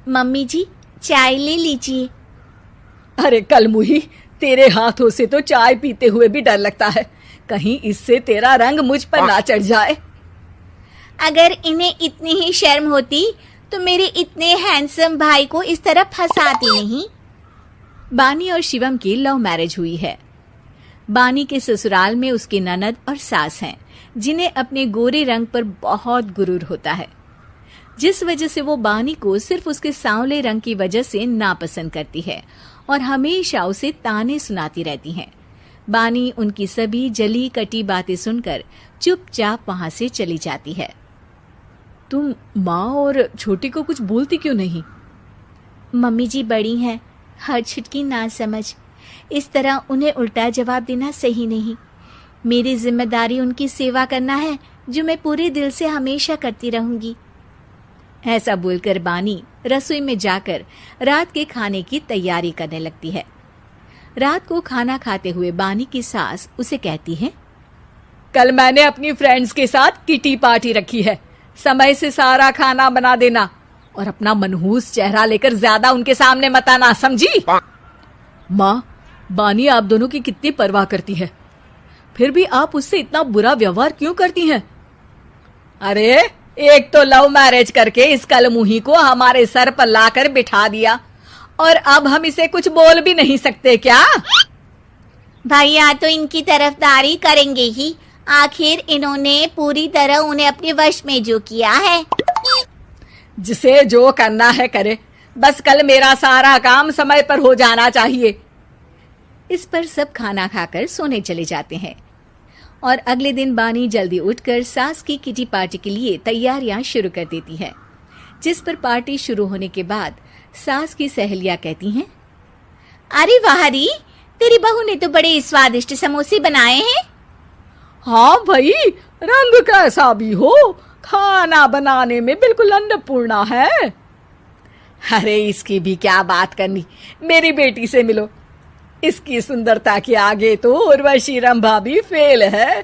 Mummy जी, चाय ले लीजिए। अरे कलमुही, तेरे हाथों से तो चाय पीते हुए भी डर लगता है, कहीं इससे तेरा रंग मुझ पर ना चढ़ जाए। अगर इन्हें इतनी ही शर्म होती तो मेरे इतने हैंडसम भाई को इस तरह फंसाती नहीं। बानी और शिवम की लव मैरिज हुई है। बानी के ससुराल में उसकी ननद और सास हैं, जिन्हें अपने गोरे रंग पर बहुत गुरूर होता है, जिस वजह से वो बानी को सिर्फ उसके सांवले रंग की वजह से नापसंद करती है और हमेशा उसे ताने सुनाती रहती हैं। बानी उनकी सभी जली कटी बातें सुनकर चुपचाप वहां से चली जाती है। तुम माँ और छोटी को कुछ बोलती क्यों नहीं? मम्मी जी बड़ी हैं, हर छुटकी ना समझ, इस तरह उन्हें उल्टा जवाब देना सही नहीं। मेरी जिम्मेदारी उनकी सेवा करना है, जो मैं पूरे दिल से हमेशा करती रहूंगी। ऐसा बोलकर बानी रसोई में जाकर रात के खाने की तैयारी करने लगती है। रात को खाना खाते हुए बानी की सास उसे कहती है, कल मैंने अपनी फ्रेंड्स के साथ किटी पार्टी रखी है, समय से सारा खाना बना देना और अपना मनहूस चेहरा लेकर ज्यादा उनके सामने मत आना, समझी? माँ, बानी आप दोनों की कितनी परवाह करती है, फिर भी आप उससे इतना बुरा व्यवहार क्यों करती हैं? अरे एक तो लव मैरिज करके इस कलमुही को हमारे सर पर लाकर बिठा दिया और अब हम इसे कुछ बोल भी नहीं सकते क्या? भैया तो इनकी तरफदारी करेंगे ही, आखिर इन्होंने पूरी तरह उन्हें अपने वश में जो किया है। जिसे जो करना है करे, बस कल मेरा सारा काम समय पर हो जाना चाहिए। इस पर सब खाना खाकर सोने चले जाते हैं और अगले दिन बानी जल्दी उठकर सास की किटी पार्टी के लिए तैयारियां शुरू कर देती है, जिस पर पार्टी शुरू होने के बाद सास की सहेलियां कहती हैं, अरे वाह री, तेरी बहू ने तो बड़े स्वादिष्ट समोसे बनाए हैं। हाँ भाई, रंग कैसा भी हो, खाना बनाने में बिल्कुल अन्नपूर्णा है। अरे इसकी भी क्या बात करनी, मेरी बेटी से मिलो, इसकी सुंदरता के आगे तो उर्वशी रंभा भी फेल है।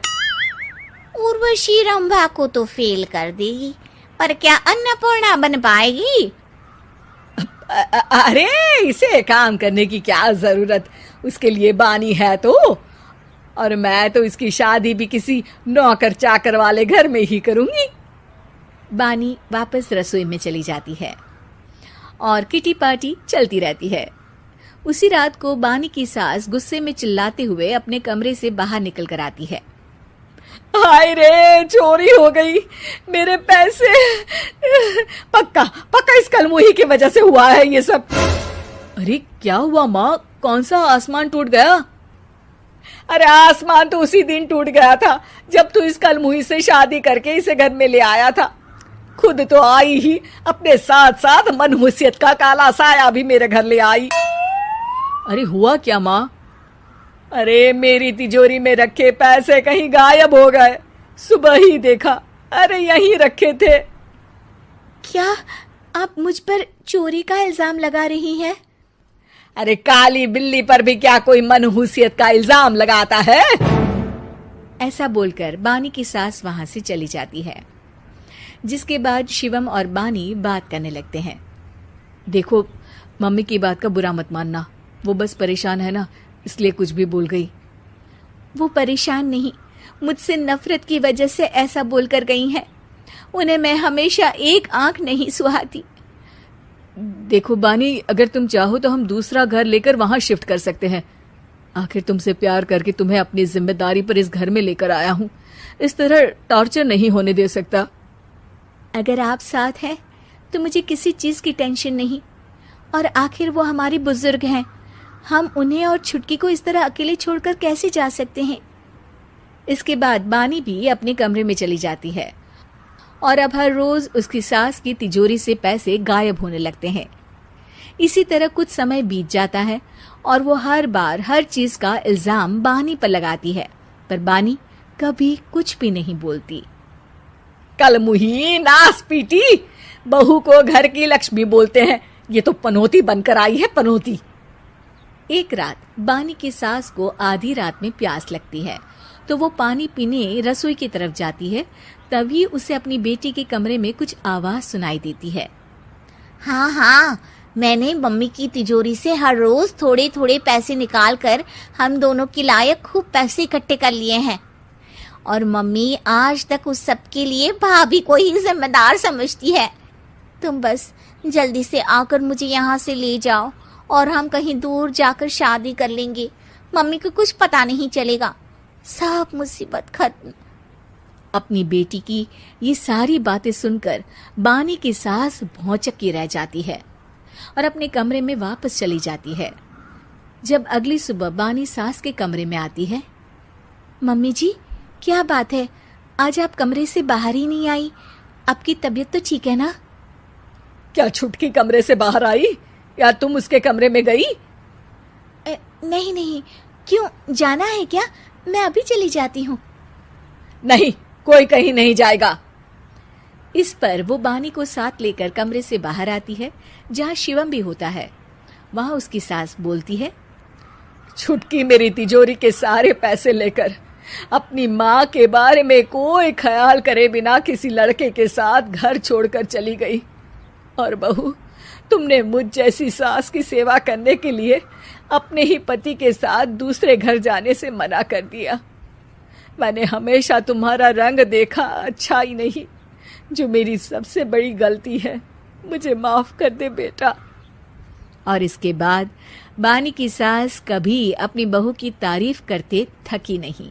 उर्वशी रंभा को तो फेल कर देगी, पर क्या अन्नपूर्णा बन पाएगी? अरे इसे काम करने की क्या जरूरत, उसके लिए बानी है तो, और मैं तो इसकी शादी भी किसी नौकर चाकर वाले घर में ही करूंगी। बानी वापस रसोई में चली जाती है और किटी पार्टी चलती रहती है। उसी रात को बानी की सास गुस्से में चिल्लाते हुए अपने कमरे से बाहर निकल कर आती है। हाय रे, चोरी हो गई, मेरे पैसे, पक्का पक्का इस कलमुही की वजह से हुआ है ये सब। अरे क्या हुआ माँ, कौन सा आसमान टूट गया? अरे आसमान तो उसी दिन टूट गया था जब तू इस कलमुही से शादी करके इसे घर में ले आया था। खुद तो आई ही, अपने साथ साथ मनहूसियत का काला साया भी मेरे घर ले आई। अरे हुआ क्या माँ? अरे मेरी तिजोरी में रखे पैसे कहीं गायब हो गए, सुबह ही देखा, अरे यहीं रखे थे। क्या आप मुझ पर चोरी का इल्जाम लगा रही हैं? अरे काली बिल्ली पर भी क्या कोई मनहूसियत का इल्जाम लगाता है? ऐसा बोलकर बानी की सास वहां से चली जाती है, जिसके बाद शिवम और बानी बात करने लगते हैं। देखो, मम्मी की बात का बुरा मत मानना, वो बस परेशान है ना, इसलिए कुछ भी बोल गई। वो परेशान नहीं, मुझसे नफरत की वजह से ऐसा बोलकर गई हैं। उन्हें मैं हमेशा एक आंख नहीं सुहाती। देखो बानी, अगर तुम चाहो तो हम दूसरा घर लेकर वहां शिफ्ट कर सकते हैं। आखिर तुमसे प्यार करके तुम्हें अपनी जिम्मेदारी पर इस घर में लेकर आया हूं, इस तरह टॉर्चर नहीं होने दे सकता। अगर आप साथ हैं तो मुझे किसी चीज की टेंशन नहीं, और आखिर वो हमारी बुजुर्ग हैं, हम उन्हें और छुटकी को इस तरह अकेले छोड़कर कैसे जा सकते हैं? इसके बाद बानी भी अपने कमरे में चली जाती है और अब हर रोज उसकी सास की तिजोरी से पैसे गायब होने लगते हैं। इसी तरह कुछ समय बीत जाता है और वो हर बार हर चीज का इल्जाम बानी पर लगाती है, पर बानी कभी कुछ भी नहीं बोलती। कलमुही नास पीटी, बहू को घर की लक्ष्मी बोलते हैं, ये तो पनौती बनकर आई है, पनौती। एक रात बानी की सास को आधी रात में प्यास लगती है, तो वो पानी पीने रसोई की तरफ जाती है। तभी उसे अपनी बेटी के कमरे में कुछ आवाज सुनाई देती है। हाँ हाँ, मैंने मम्मी की तिजोरी से हर रोज थोड़े थोड़े पैसे निकाल कर हम दोनों के लायक खूब पैसे इकट्ठे कर लिए हैं। और मम्मी आज तक उस सब के लिए भाभी को ही जिम्मेदार समझती है। तुम बस जल्दी से आकर मुझे यहाँ से ले जाओ और हम कहीं दूर जाकर शादी कर लेंगे। मम्मी को कुछ पता नहीं चलेगा, सब मुसीबत खत्म। अपनी बेटी की ये सारी बातें सुनकर बानी की सास भौचक्की रह जाती है और अपने कमरे में वापस चली जाती है। जब अगली सुबह बानी सास के कमरे में आती है, मम्मी जी, क्या बात है, आज आप कमरे से बाहर ही नहीं आई? आपकी तबीयत तो ठीक है ना? क्या छुटकी कमरे से बाहर आई या तुम उसके कमरे में गई? नहीं नहीं, क्यों, जाना है क्या? मैं अभी चली जाती हूँ। नहीं, कोई कहीं नहीं जाएगा। इस पर वो बानी को साथ लेकर कमरे से बाहर आती है, जहाँ शिवम भी होता है। वहां उसकी सास बोलती है, छुटकी मेरी तिजोरी के सारे पैसे लेकर अपनी माँ के बारे में कोई ख्याल करे बिना किसी लड़के के साथ घर छोड़कर चली गई। और बहू, तुमने मुझ जैसी सास की सेवा करने के लिए अपने ही पति के साथ दूसरे घर जाने से मना कर दिया। मैंने हमेशा तुम्हारा रंग देखा, अच्छा ही नहीं, जो मेरी सबसे बड़ी गलती है। मुझे माफ कर दे बेटा। और इसके बाद बानी की सास कभी अपनी बहू की तारीफ करते थकी नहीं।